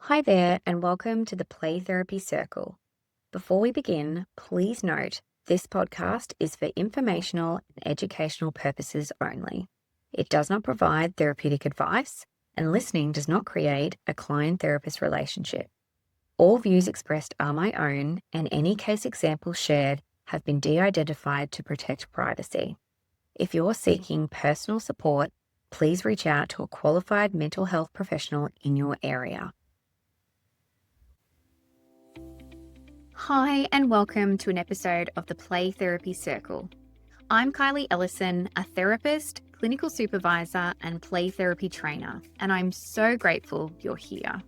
Hi there, and welcome to the Play Therapy Circle. Before we begin, please note this podcast is for informational and educational purposes only. It does not provide therapeutic advice, and listening does not create a client therapist relationship. All views expressed are my own, and any case examples shared have been de identified to protect privacy. If you're seeking personal support, please reach out to a qualified mental health professional in your area. Hi, and welcome to an episode of the Play Therapy Circle. I'm Kylie Ellison, a therapist, clinical supervisor, and play therapy trainer, and I'm so grateful you're here.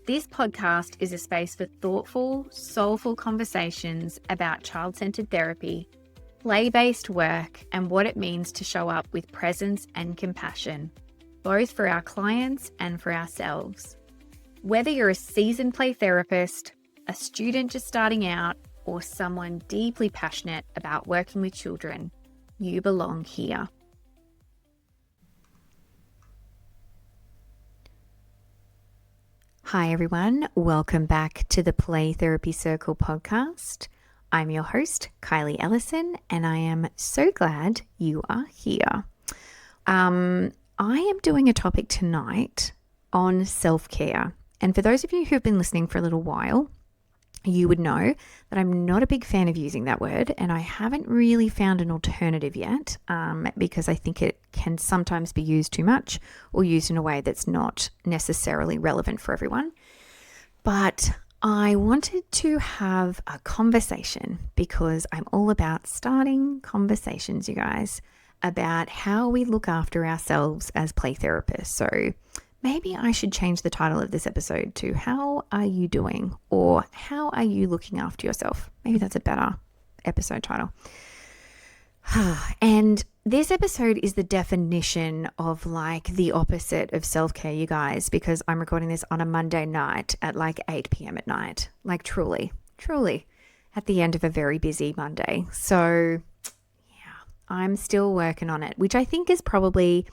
This podcast is a space for thoughtful, soulful conversations about child-centered therapy, play-based work, and what it means to show up with presence and compassion, both for our clients and for ourselves. Whether you're a seasoned play therapist, a student just starting out, or someone deeply passionate about working with children, you belong here. Hi everyone, welcome back to the Play Therapy Circle podcast. I'm your host, Kylie Ellison, and I am so glad you are here. I am doing a topic tonight on self-care. And for those of you who have been listening for a little while, you would know that I'm not a big fan of using that word, and I haven't really found an alternative yet because I think it can sometimes be used too much or used in a way that's not necessarily relevant for everyone. But I wanted to have a conversation because I'm all about starting conversations, you guys, about how we look after ourselves as play therapists. So maybe I should change the title of this episode to How Are You Doing? Or How Are You Looking After Yourself? Maybe that's a better episode title. And this episode is the definition of like the opposite of self-care, you guys, because I'm recording this on a Monday night at like 8 p.m. at night. Like truly at the end of a very busy Monday. So yeah, I'm still working on it, which I think is probably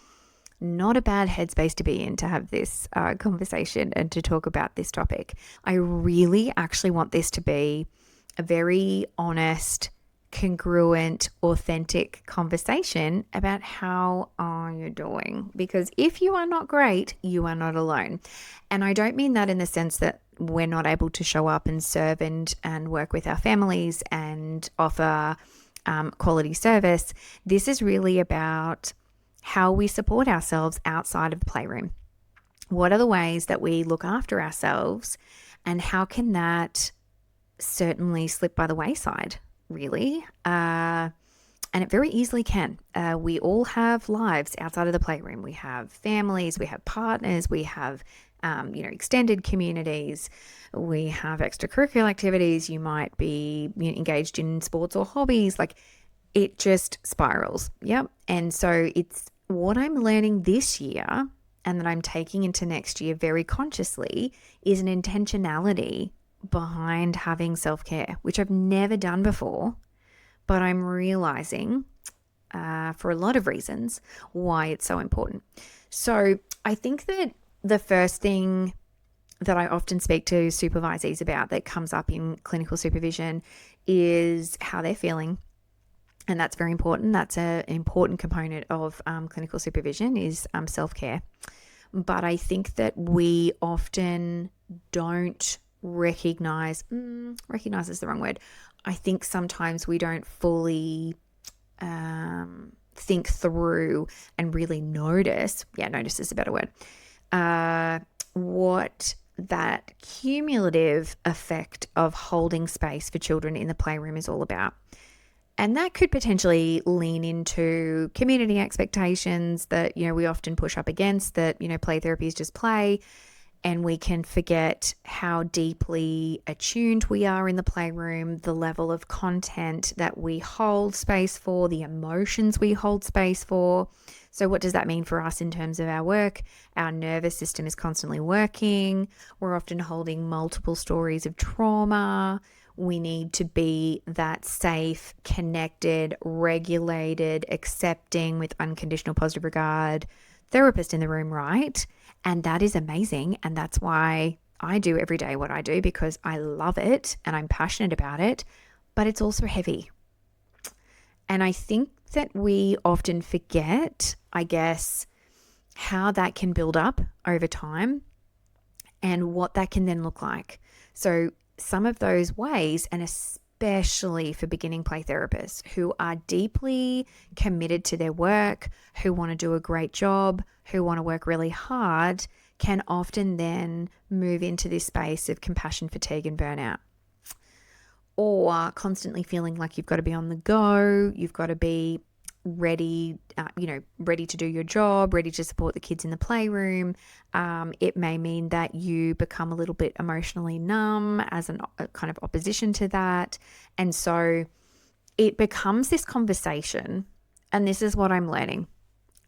not a bad headspace to be in to have this conversation and to talk about this topic. I really actually want this to be a very honest, congruent, authentic conversation about how are you doing? Because if you are not great, you are not alone. And I don't mean that in the sense that we're not able to show up and serve and work with our families and offer quality service. This is really about how we support ourselves outside of the playroom. What are the ways that we look after ourselves, and how can that certainly slip by the wayside, really? And it very easily can. We all have lives outside of the playroom. We have families, we have partners, we have extended communities, we have extracurricular activities. You might be engaged in sports or hobbies. Like, it just spirals. Yep. And so it's what I'm learning this year and that I'm taking into next year very consciously is an intentionality behind having self-care, which I've never done before, but I'm realizing for a lot of reasons why it's so important. So I think that the first thing that I often speak to supervisees about that comes up in clinical supervision is how they're feeling. And that's very important. That's an important component of clinical supervision is self-care. But I think that we often don't recognize is the wrong word. I think sometimes we don't fully think through and really notice. Yeah, notice is a better word. What that cumulative effect of holding space for children in the playroom is all about. And that could potentially lean into community expectations that, we often push up against, that, play therapy is just play. And we can forget how deeply attuned we are in the playroom, the level of content that we hold space for, the emotions we hold space for. So what does that mean for us in terms of our work? Our nervous system is constantly working. We're often holding multiple stories of trauma. We need to be that safe, connected, regulated, accepting, with unconditional positive regard therapist in the room, right? And that is amazing. And that's why I do every day what I do because I love it and I'm passionate about it, but it's also heavy. And I think that we often forget, I guess, how that can build up over time and what that can then look like. So some of those ways, and especially for beginning play therapists who are deeply committed to their work, who want to do a great job, who want to work really hard, can often then move into this space of compassion fatigue and burnout. Or constantly feeling like you've got to be on the go, you've got to be ready, ready to do your job, ready to support the kids in the playroom. It may mean that you become a little bit emotionally numb as a kind of opposition to that. And so it becomes this conversation, and this is what I'm learning.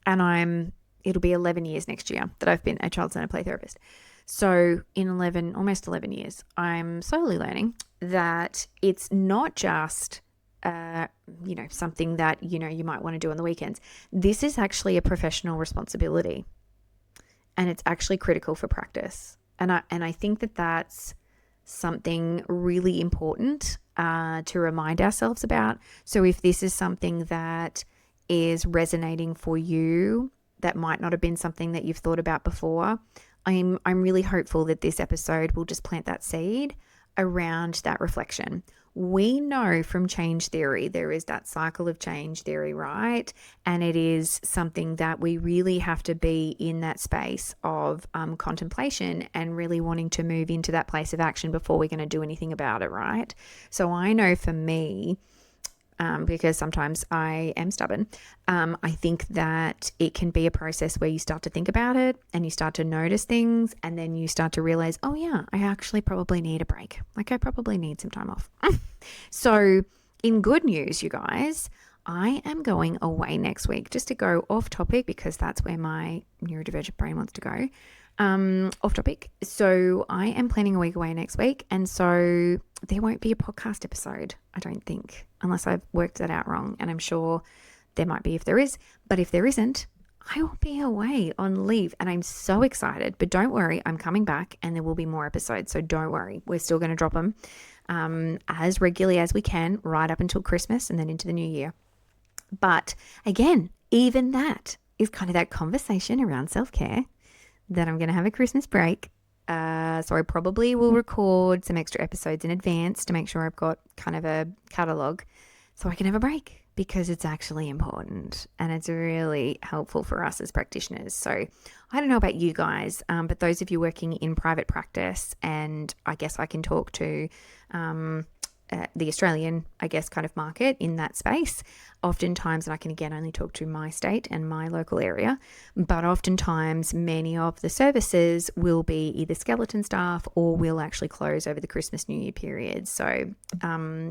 And it'll be 11 years next year that I've been a child-centered play therapist. So in almost 11 years, I'm slowly learning that it's not just, something that, you might want to do on the weekends. This is actually a professional responsibility, and it's actually critical for practice. And I think that that's something really important to remind ourselves about. So if this is something that is resonating for you, that might not have been something that you've thought about before, I'm really hopeful that this episode will just plant that seed around that reflection. We know from change theory, there is that cycle of change theory, right? And it is something that we really have to be in that space of contemplation and really wanting to move into that place of action before we're going to do anything about it, right? So I know for me, because sometimes I am stubborn, I think that it can be a process where you start to think about it and you start to notice things, and then you start to realize, oh yeah, I actually probably need a break. Like I probably need some time off. So in good news, you guys, I am going away next week, just to go off topic because that's where my neurodivergent brain wants to go. Off topic. So I am planning a week away next week, and so there won't be a podcast episode, I don't think, unless I've worked that out wrong, and I'm sure there might be if there is, but if there isn't, I will be away on leave, and I'm so excited. But don't worry, I'm coming back and there will be more episodes, so don't worry, we're still going to drop them as regularly as we can right up until Christmas and then into the new year. But again, even that is kind of that conversation around self-care, that I'm going to have a Christmas break. So I probably will record some extra episodes in advance to make sure I've got kind of a catalogue so I can have a break, because it's actually important and it's really helpful for us as practitioners. So I don't know about you guys, but those of you working in private practice, and I guess I can talk to the Australian, kind of market in that space. Oftentimes, and I can again only talk to my state and my local area, but oftentimes many of the services will be either skeleton staff or will actually close over the Christmas New Year period. So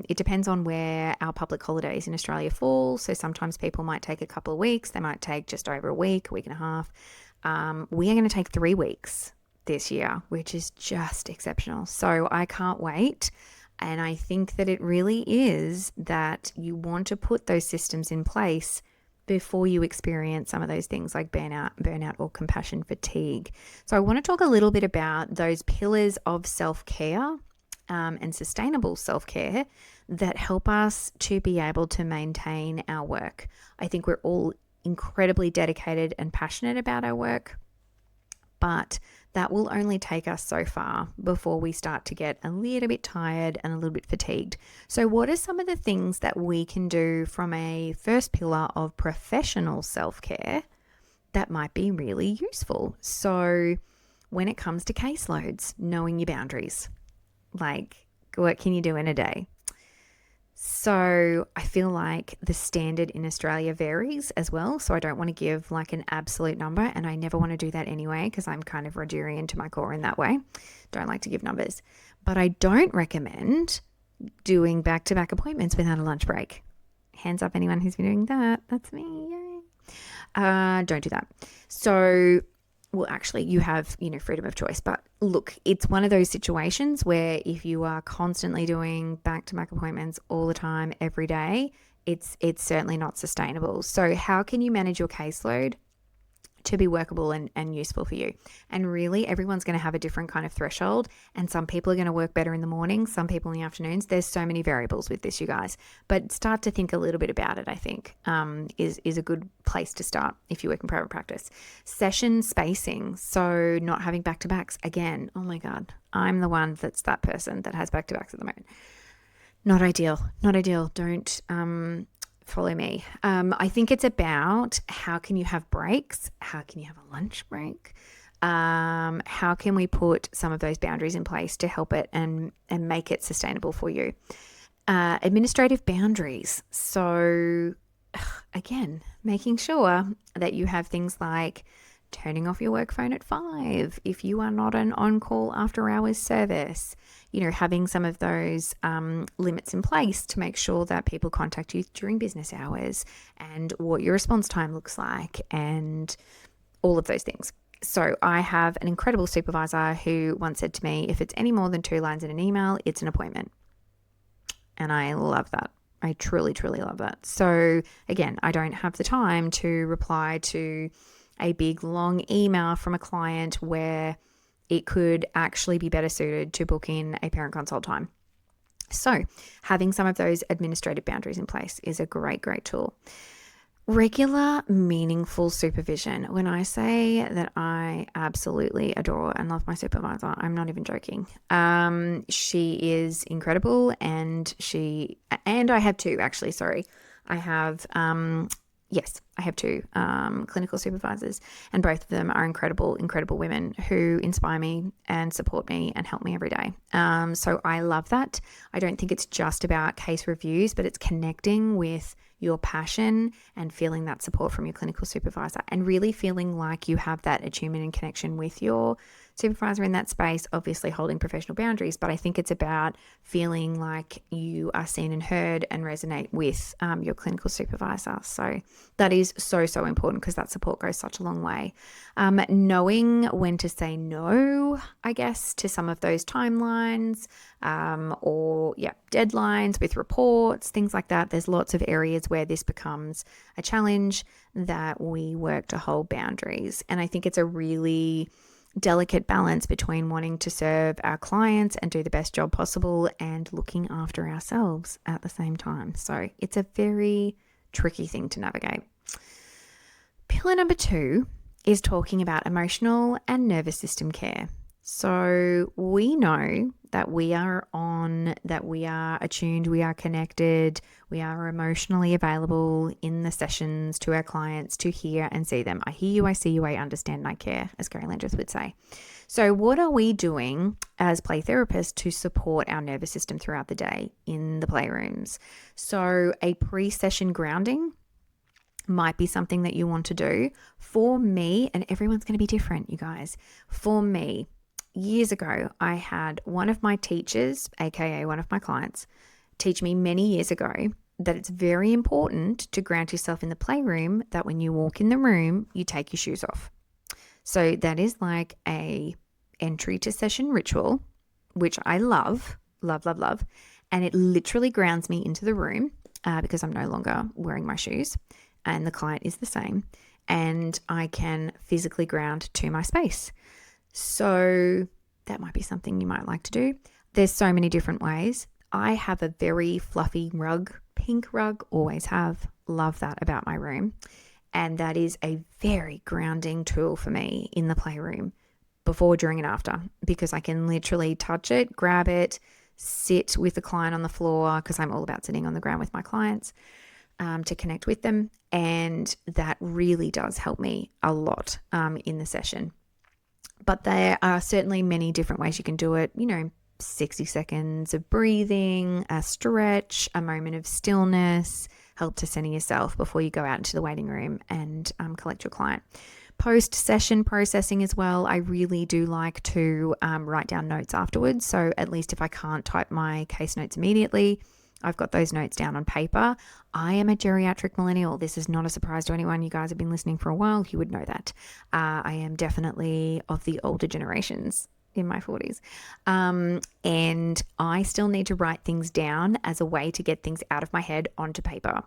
it depends on where our public holidays in Australia fall. So sometimes people might take a couple of weeks. They might take just over a week and a half. We are going to take 3 weeks this year, which is just exceptional. So I can't wait. And I think that it really is that you want to put those systems in place before you experience some of those things like burnout or compassion fatigue. So I want to talk a little bit about those pillars of self-care and sustainable self-care that help us to be able to maintain our work. I think we're all incredibly dedicated and passionate about our work, but that will only take us so far before we start to get a little bit tired and a little bit fatigued. So what are some of the things that we can do from a first pillar of professional self-care that might be really useful? So when it comes to caseloads, knowing your boundaries, like what can you do in a day? So I feel like the standard in Australia varies as well. So I don't want to give like an absolute number, and I never want to do that anyway, because I'm kind of Rogerian to my core in that way. Don't like to give numbers. But I don't recommend doing back-to-back appointments without a lunch break. Hands up anyone who's been doing that. That's me. Yay. Don't do that. So well, actually, you have, freedom of choice. But look, it's one of those situations where if you are constantly doing back-to-back appointments all the time, every day, it's certainly not sustainable. So how can you manage your caseload to be workable and useful for you. And really, everyone's going to have a different kind of threshold. And some people are going to work better in the morning, some people in the afternoons. There's so many variables with this, you guys. But start to think a little bit about it, I think, is a good place to start if you work in private practice. Session spacing. So not having back-to-backs. Again, oh my God, I'm the one that's that person that has back-to-backs at the moment. Not ideal. Not ideal. Don't follow me. I think it's about how can you have breaks? How can you have a lunch break? How can we put some of those boundaries in place to help it and make it sustainable for you? Administrative boundaries. So again, making sure that you have things like turning off your work phone at 5 if you are not an on-call after hours service, having some of those limits in place to make sure that people contact you during business hours and what your response time looks like and all of those things. So I have an incredible supervisor who once said to me, if it's any more than 2 lines in an email, it's an appointment. And I love that. I truly, truly love that. So again, I don't have the time to reply to a big long email from a client where it could actually be better suited to book in a parent consult time. So having some of those administrative boundaries in place is a great, great tool. Regular, meaningful supervision. When I say that I absolutely adore and love my supervisor, I'm not even joking. She is incredible, and I have 2 actually. Sorry, I have I have 2 clinical supervisors, and both of them are incredible, incredible women who inspire me and support me and help me every day. So I love that. I don't think it's just about case reviews, but it's connecting with your passion and feeling that support from your clinical supervisor and really feeling like you have that attunement and connection with your supervisor in that space, obviously holding professional boundaries. But I think it's about feeling like you are seen and heard and resonate with your clinical supervisor. So that is so, so important because that support goes such a long way. Knowing when to say no, I guess, to some of those timelines or deadlines with reports, things like that. There's lots of areas where this becomes a challenge that we work to hold boundaries. And I think it's a really delicate balance between wanting to serve our clients and do the best job possible and looking after ourselves at the same time. So it's a very tricky thing to navigate. Pillar number 2 is talking about emotional and nervous system care. So we know that we are on, that we are attuned, we are connected, we are emotionally available in the sessions to our clients to hear and see them. I hear you, I see you, I understand, and I care, as Gary Landreth would say. So what are we doing as play therapists to support our nervous system throughout the day in the playrooms? So a pre-session grounding might be something that you want to do. For me, and everyone's going to be different, you guys. For me, years ago, I had one of my teachers, aka one of my clients, teach me many years ago that it's very important to ground yourself in the playroom, that when you walk in the room, you take your shoes off. So that is like a entry to session ritual, which I love, love, love, love. And it literally grounds me into the room because I'm no longer wearing my shoes and the client is the same. And I can physically ground to my space. So that might be something you might like to do. There's so many different ways. I have a very fluffy rug, pink rug, always have. Love that about my room. And that is a very grounding tool for me in the playroom before, during, and after, because I can literally touch it, grab it, sit with the client on the floor, because I'm all about sitting on the ground with my clients to connect with them. And that really does help me a lot in the session. But there are certainly many different ways you can do it. 60 seconds of breathing, a stretch, a moment of stillness, help to center yourself before you go out into the waiting room and collect your client. Post-session processing as well. I really do like to write down notes afterwards. So at least if I can't type my case notes immediately, I've got those notes down on paper. I am a geriatric millennial. This is not a surprise to anyone. You guys have been listening for a while. You would know that. I am definitely of the older generations in my 40s. And I still need to write things down as a way to get things out of my head onto paper.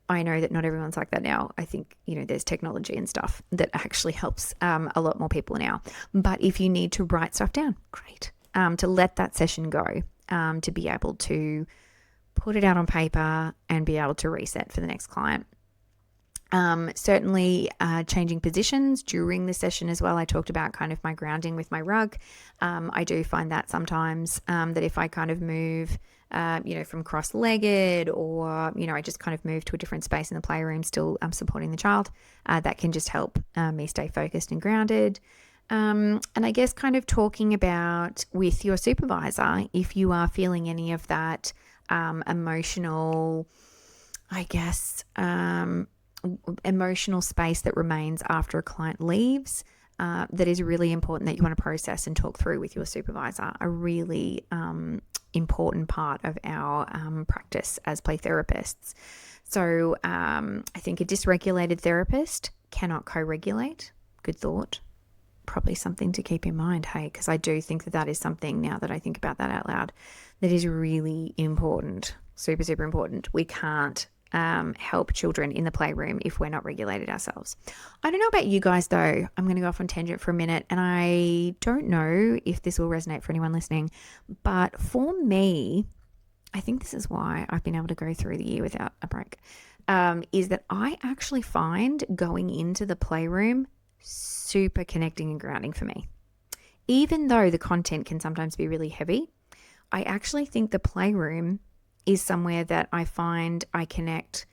I know that not everyone's like that now. I think, there's technology and stuff that actually helps a lot more people now. But if you need to write stuff down, great. To let that session go, to be able to put it out on paper and be able to reset for the next client. Certainly changing positions during the session as well. I talked about kind of my grounding with my rug. I do find that sometimes that if I kind of move, from cross-legged or, I just kind of move to a different space in the playroom, still supporting the child, that can just help me stay focused and grounded. And I guess kind of talking about with your supervisor, if you are feeling any of that emotional, emotional space that remains after a client leaves, that is really important that you want to process and talk through with your supervisor. A really important part of our practice as play therapists. So I think a dysregulated therapist cannot co-regulate. Good thought. Probably something to keep in mind, hey, because I do think that is something, now that I think about that out loud, that is really important, super, super important. We can't help children in the playroom if we're not regulated ourselves. I don't know about you guys though. I'm going to go off on tangent for a minute, and I don't know if this will resonate for anyone listening, but for me, I think this is why I've been able to go through the year without a break, is that I actually find going into the playroom super connecting and grounding for me. Even though the content can sometimes be really heavy, I actually think the playroom is somewhere that I find I connect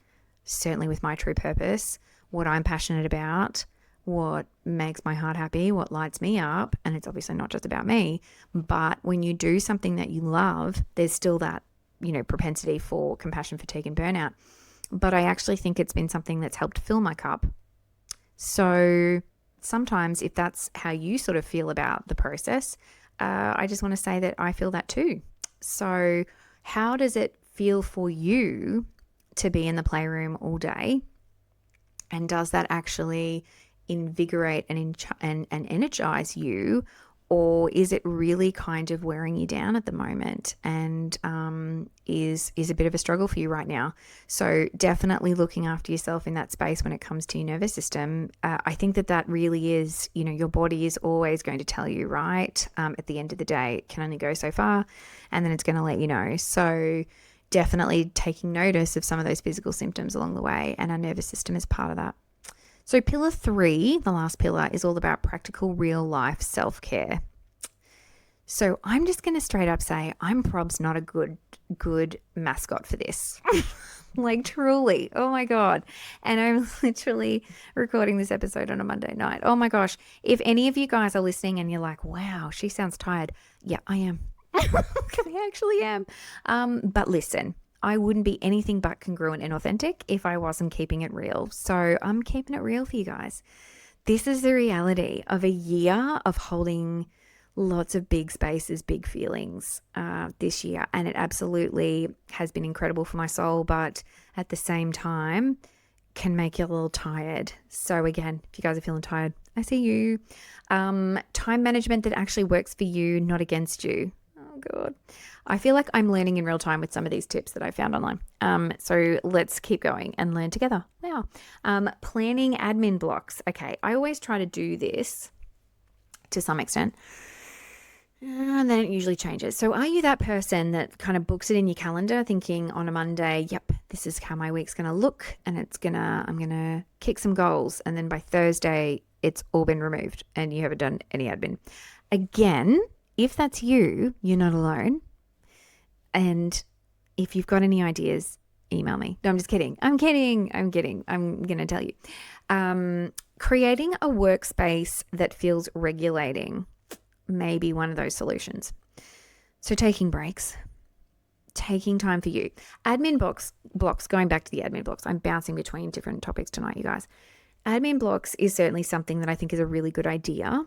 certainly with my true purpose, what I'm passionate about, what makes my heart happy, what lights me up. And it's obviously not just about me, but when you do something that you love, there's still that, propensity for compassion, fatigue, and burnout. But I actually think it's been something that's helped fill my cup. So sometimes if that's how you sort of feel about the process, I just want to say that I feel that too. So how does it feel for you to be in the playroom all day? And does that actually invigorate and energize you? Or is it really kind of wearing you down at the moment and is a bit of a struggle for you right now? So definitely looking after yourself in that space when it comes to your nervous system. I think that really is, your body is always going to tell you, right? At the end of the day, it can only go so far, and then it's going to let you know. So definitely taking notice of some of those physical symptoms along the way, and our nervous system is part of that. So pillar 3, the last pillar, is all about practical real life self-care. So I'm just going to straight up say I'm probs not a good mascot for this. Like truly. Oh my God. And I'm literally recording this episode on a Monday night. Oh my gosh. If any of you guys are listening and you're like, wow, she sounds tired. Yeah, I am. I actually am. But listen, I wouldn't be anything but congruent and authentic if I wasn't keeping it real. So I'm keeping it real for you guys. This is the reality of a year of holding lots of big spaces, big feelings this year. And it absolutely has been incredible for my soul, but at the same time can make you a little tired. So again, if you guys are feeling tired, I see you. Time management that actually works for you, not against you. Oh God. I feel like I'm learning in real time with some of these tips that I found online. So let's keep going and learn together. Wow. Planning admin blocks. Okay. I always try to do this to some extent, and then it usually changes. So are you that person that kind of books it in your calendar thinking on a Monday, yep, this is how my week's going to look, and I'm going to kick some goals. And then by Thursday, it's all been removed and you haven't done any admin. Again, if that's you, you're not alone. And if you've got any ideas, email me. No, I'm just kidding. I'm kidding. I'm going to tell you. Creating a workspace that feels regulating may be one of those solutions. So taking breaks, taking time for you. Admin blocks, going back to the admin blocks. I'm bouncing between different topics tonight, you guys. Admin blocks is certainly something that I think is a really good idea.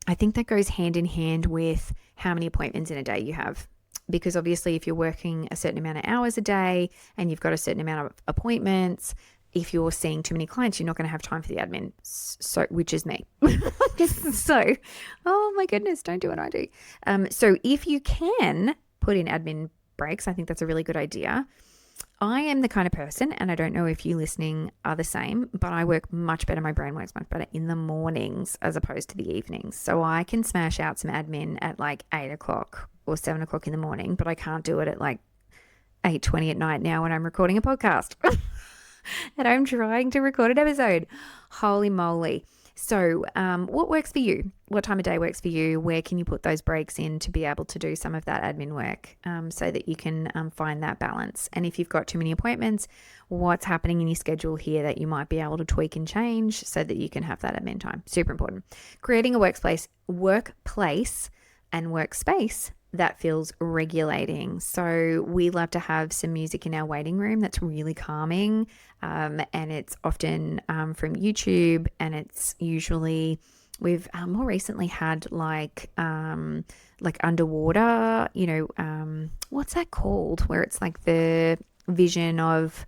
I think that goes hand in hand with how many appointments in a day you have. Because obviously if you're working a certain amount of hours a day and you've got a certain amount of appointments, if you're seeing too many clients, you're not going to have time for the admin. So, which is me. So, oh my goodness, don't do what I do. So if you can put in admin breaks, I think that's a really good idea. I am the kind of person, and I don't know if you listening are the same, but I work much better. My brain works much better in the mornings as opposed to the evenings. So I can smash out some admin at like 8 o'clock or 7 o'clock in the morning, but I can't do it at like 8:20 at night now when I'm recording a podcast and I'm trying to record an episode. Holy moly. So what works for you? What time of day works for you? Where can you put those breaks in to be able to do some of that admin work so that you can find that balance? And if you've got too many appointments, what's happening in your schedule here that you might be able to tweak and change so that you can have that admin time? Super important. Creating a workplace and workspace that feels regulating. So we love to have some music in our waiting room that's really calming, and it's often from YouTube, and it's usually we've more recently had like underwater, what's that called, where it's like the vision of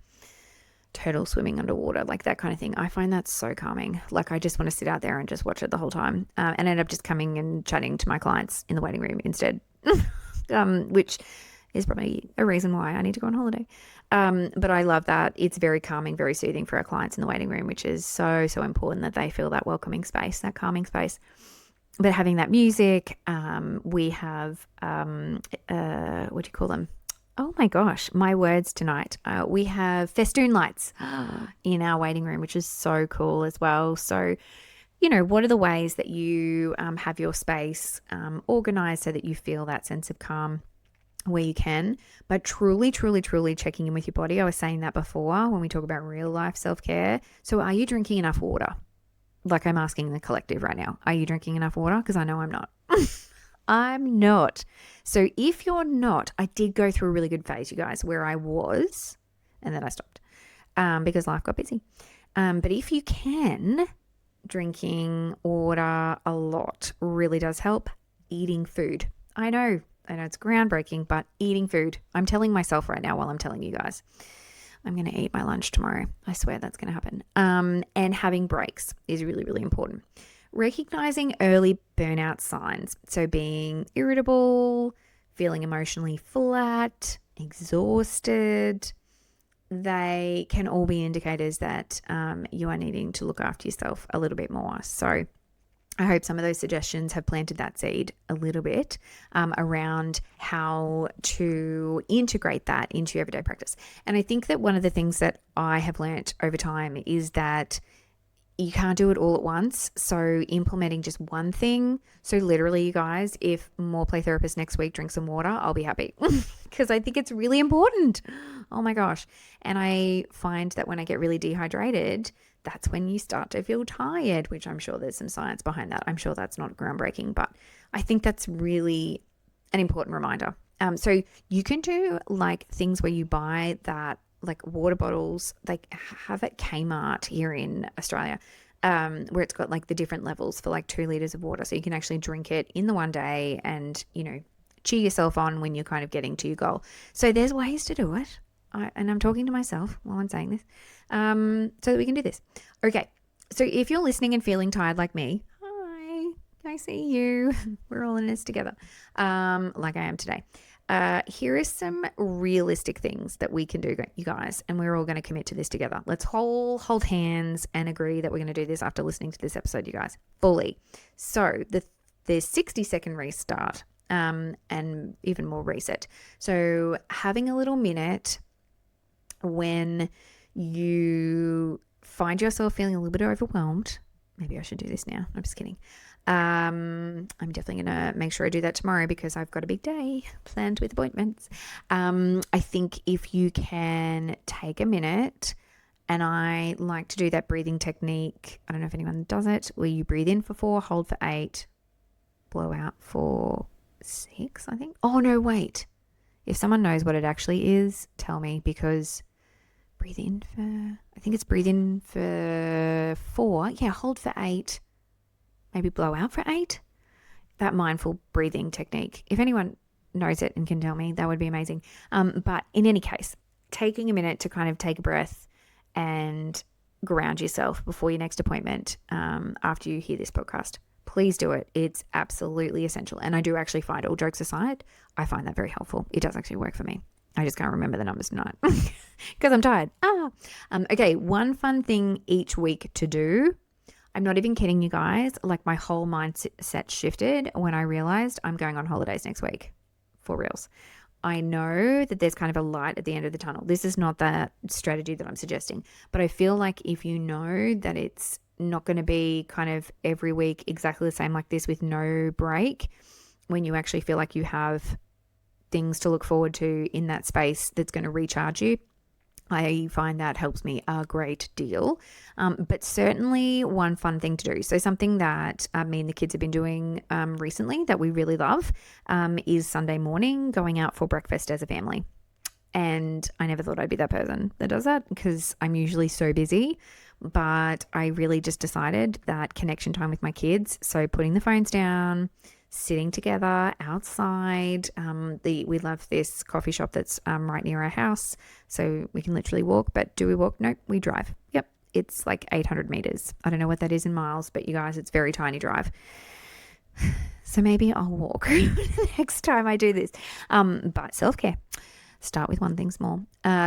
turtle swimming underwater, like that kind of thing. I find that so calming. Like I just want to sit out there and just watch it the whole time, and end up just coming and chatting to my clients in the waiting room instead, which is probably a reason why I need to go on holiday. But I love that. It's very calming, very soothing for our clients in the waiting room, which is so, so important that they feel that welcoming space, that calming space. But having that music, we have, what do you call them? Oh my gosh, my words tonight. We have festoon lights in our waiting room, which is so cool as well. So, what are the ways that you have your space organized so that you feel that sense of calm where you can, but truly, truly, truly checking in with your body. I was saying that before when we talk about real life self-care. So are you drinking enough water? Like I'm asking the collective right now. Are you drinking enough water? Because I know I'm not. I'm not. So if you're not, I did go through a really good phase, you guys, where I was, and then I stopped because life got busy. But if you can, drinking water a lot really does help. Eating food. I know it's groundbreaking, but eating food. I'm telling myself right now while I'm telling you guys, I'm going to eat my lunch tomorrow. I swear that's going to happen. And having breaks is really, really important. Recognizing early burnout signs. So being irritable, feeling emotionally flat, exhausted, they can all be indicators that you are needing to look after yourself a little bit more. So I hope some of those suggestions have planted that seed a little bit around how to integrate that into your everyday practice. And I think that one of the things that I have learnt over time is that you can't do it all at once. So implementing just one thing. So literally, you guys, if more play therapist next week drink some water, I'll be happy because I think it's really important. Oh my gosh. And I find that when I get really dehydrated, that's when you start to feel tired, which I'm sure there's some science behind that. I'm sure that's not groundbreaking, but I think that's really an important reminder. So you can do like things where you buy that like water bottles, like have at Kmart here in Australia, where it's got like the different levels for like 2 liters of water. So you can actually drink it in the one day and, cheer yourself on when you're kind of getting to your goal. So there's ways to do it. And I'm talking to myself while I'm saying this, so that we can do this. Okay. So if you're listening and feeling tired like me, hi, I see you. We're all in this together. Like I am today. Here are some realistic things that we can do, you guys, and we're all going to commit to this together. Let's hold hands and agree that we're going to do this after listening to this episode, you guys, fully. So the 60-second restart, and even more reset. So having a little minute when you find yourself feeling a little bit overwhelmed. Maybe I should do this now. I'm just kidding. I'm definitely going to make sure I do that tomorrow because I've got a big day planned with appointments. I think if you can take a minute, and I like to do that breathing technique. I don't know if anyone does it, where you breathe in for 4, hold for 8, blow out for 6, I think. Oh, no, wait. If someone knows what it actually is, tell me, because breathe in for 4. Yeah, hold for 8. Maybe blow out for 8. That mindful breathing technique. If anyone knows it and can tell me, that would be amazing. But in any case, taking a minute to kind of take a breath and ground yourself before your next appointment after you hear this podcast. Please do it. It's absolutely essential. And I do actually find, all jokes aside, I find that very helpful. It does actually work for me. I just can't remember the numbers tonight because I'm tired. Okay, one fun thing each week to do. I'm not even kidding you guys. Like my whole mindset shifted when I realized I'm going on holidays next week. For reals. I know that there's kind of a light at the end of the tunnel. This is not the strategy that I'm suggesting, but I feel like if you know that it's not going to be kind of every week exactly the same like this with no break, when you actually feel like you have things to look forward to in that space that's going to recharge you, I find that helps me a great deal. But certainly one fun thing to do. So something that me and the kids have been doing recently that we really love is Sunday morning going out for breakfast as a family. And I never thought I'd be that person that does that because I'm usually so busy. But I really just decided that connection time with my kids. So putting the phones down, sitting together outside. We love this coffee shop that's right near our house, so we can literally walk. But do we walk? No, we drive. Yep, it's like 800 meters. I don't know what that is in miles, but you guys, it's very tiny drive. So maybe I'll walk next time I do this. But self-care. Start with one thing small.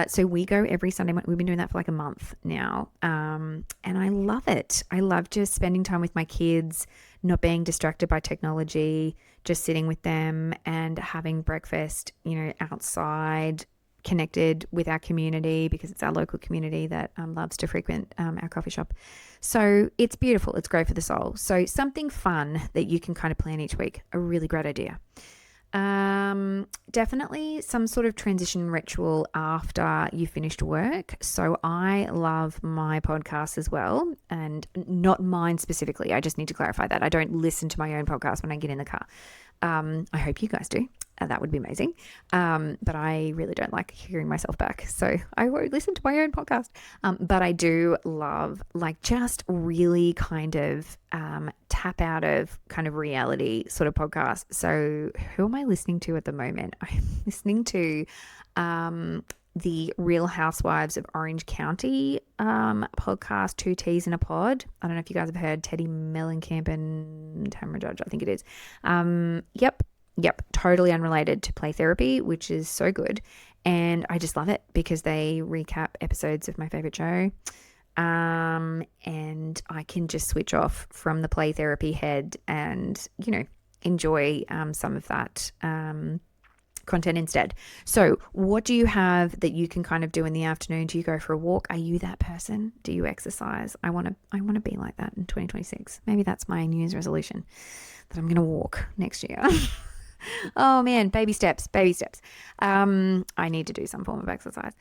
So we go every Sunday. We've been doing that for like a month now. And I love it. I love just spending time with my kids, not being distracted by technology, just sitting with them and having breakfast, outside, connected with our community because it's our local community that loves to frequent our coffee shop. So it's beautiful. It's great for the soul. So something fun that you can kind of plan each week. A really great idea. Definitely some sort of transition ritual after you finished work. So I love my podcast as well, and not mine specifically. I just need to clarify that. I don't listen to my own podcast when I get in the car. I hope you guys do. That would be amazing. But I really don't like hearing myself back. So I won't listen to my own podcast. But I do love just really kind of tap out of kind of reality sort of podcast. So who am I listening to at the moment? I'm listening to the Real Housewives of Orange County podcast, Two Teas in a Pod. I don't know if you guys have heard Teddy Mellencamp and Tamara Judge, I think it is. Yep, totally unrelated to play therapy, which is so good. And I just love it because they recap episodes of my favorite show. And I can just switch off from the play therapy head and, enjoy some of that content instead. So what do you have that you can kind of do in the afternoon? Do you go for a walk? Are you that person? Do you exercise? I want to be like that in 2026. Maybe that's my New Year's resolution, that I'm going to walk next year. Oh man, baby steps. I need to do some form of exercise.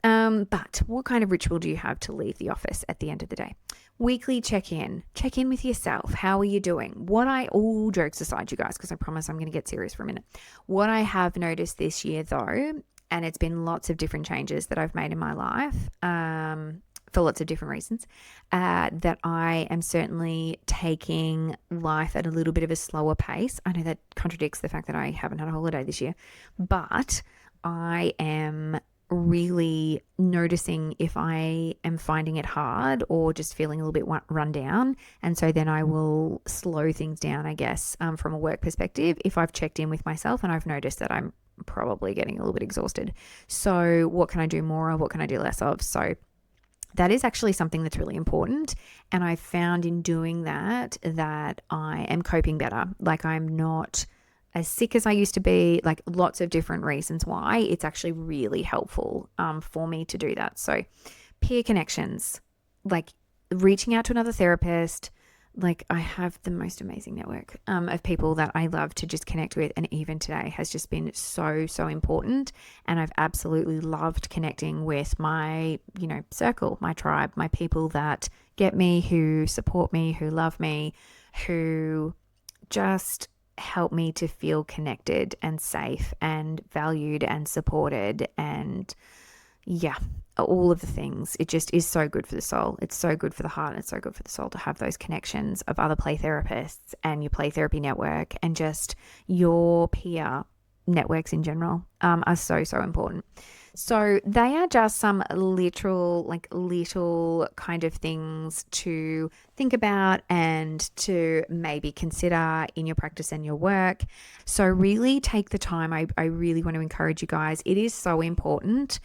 But what kind of ritual do you have to leave the office at the end of the day? Weekly check-in with yourself. How are you doing? All jokes aside, you guys, because I promise I'm going to get serious for a minute. What I have noticed this year though, and it's been lots of different changes that I've made in my life, for lots of different reasons, that I am certainly taking life at a little bit of a slower pace. I know that contradicts the fact that I haven't had a holiday this year, but I am really noticing if I am finding it hard or just feeling a little bit run down. And so then I will slow things down, I guess, from a work perspective, if I've checked in with myself and I've noticed that I'm probably getting a little bit exhausted. So what can I do more of? What can I do less of? So that is actually something that's really important. And I found in doing that I am coping better. Like I'm not as sick as I used to be, like lots of different reasons why. It's actually really helpful for me to do that. So peer connections, like reaching out to another therapist. Like I have the most amazing network of people that I love to just connect with. And even today has just been so, so important. And I've absolutely loved connecting with my, circle, my tribe, my people that get me, who support me, who love me, who just help me to feel connected and safe and valued and supported. And yeah, all of the things. It just is so good for the soul. It's so good for the heart. And it's so good for the soul to have those connections of other play therapists and your play therapy network, and just your peer networks in general are so, so important. So they are just some little kind of things to think about and to maybe consider in your practice and your work. So really take the time. I really want to encourage you guys. It is so important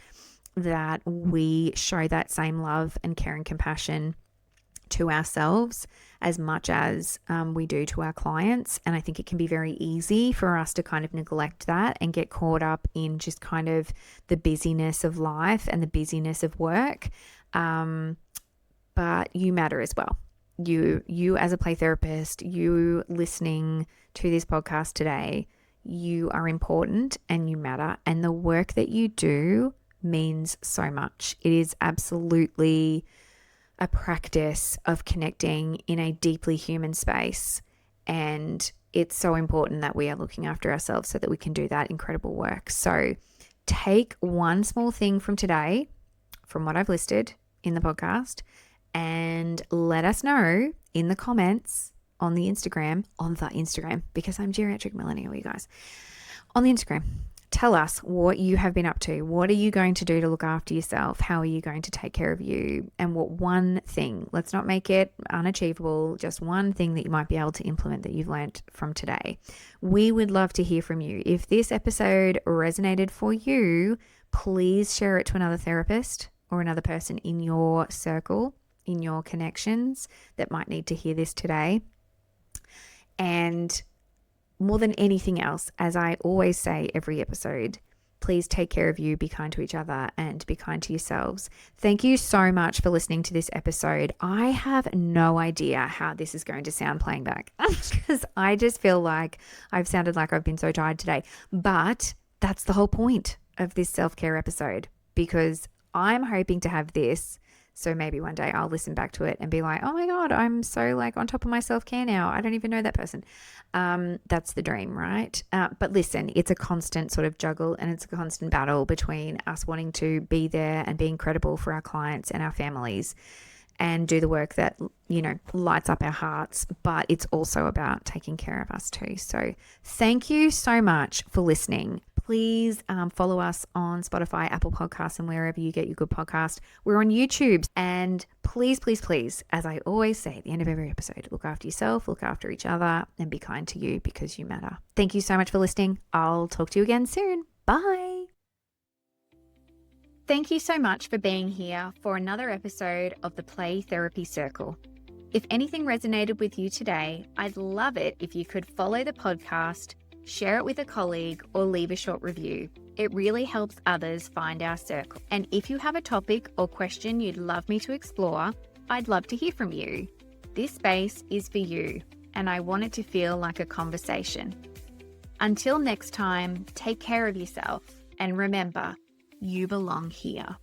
that we show that same love and care and compassion to ourselves as much as we do to our clients. And I think it can be very easy for us to kind of neglect that and get caught up in just kind of the busyness of life and the busyness of work. But you matter as well. You as a play therapist, you listening to this podcast today, you are important and you matter. And the work that you do means so much. It is absolutely a practice of connecting in a deeply human space. And it's so important that we are looking after ourselves so that we can do that incredible work. So take one small thing from today, from what I've listed in the podcast, and let us know in the comments on the Instagram, because I'm geriatric millennial, you guys, on the Instagram. Tell us what you have been up to. What are you going to do to look after yourself? How are you going to take care of you? And what one thing, let's not make it unachievable, just one thing that you might be able to implement that you've learned from today. We would love to hear from you. If this episode resonated for you, please share it to another therapist or another person in your circle, in your connections that might need to hear this today. And more than anything else, as I always say every episode, please take care of you, be kind to each other, and be kind to yourselves. Thank you so much for listening to this episode. I have no idea how this is going to sound playing back because I just feel like I've sounded like I've been so tired today. But that's the whole point of this self-care episode, because I'm hoping to have this. So maybe one day I'll listen back to it and be like, oh my God, I'm so like on top of my self-care now. I don't even know that person. That's the dream, right? But listen, it's a constant sort of juggle and it's a constant battle between us wanting to be there and be incredible for our clients and our families and do the work that, you know, lights up our hearts. But it's also about taking care of us too. So thank you so much for listening. Please follow us on Spotify, Apple Podcasts, and wherever you get your good podcast. We're on YouTube. And please, please, please, as I always say at the end of every episode, look after yourself, look after each other, and be kind to you because you matter. Thank you so much for listening. I'll talk to you again soon. Bye. Thank you so much for being here for another episode of the Play Therapy Circle. If anything resonated with you today, I'd love it if you could follow the podcast, share it with a colleague, or leave a short review. It really helps others find our circle. And if you have a topic or question you'd love me to explore, I'd love to hear from you. This space is for you, and I want it to feel like a conversation. Until next time, take care of yourself, and remember, you belong here.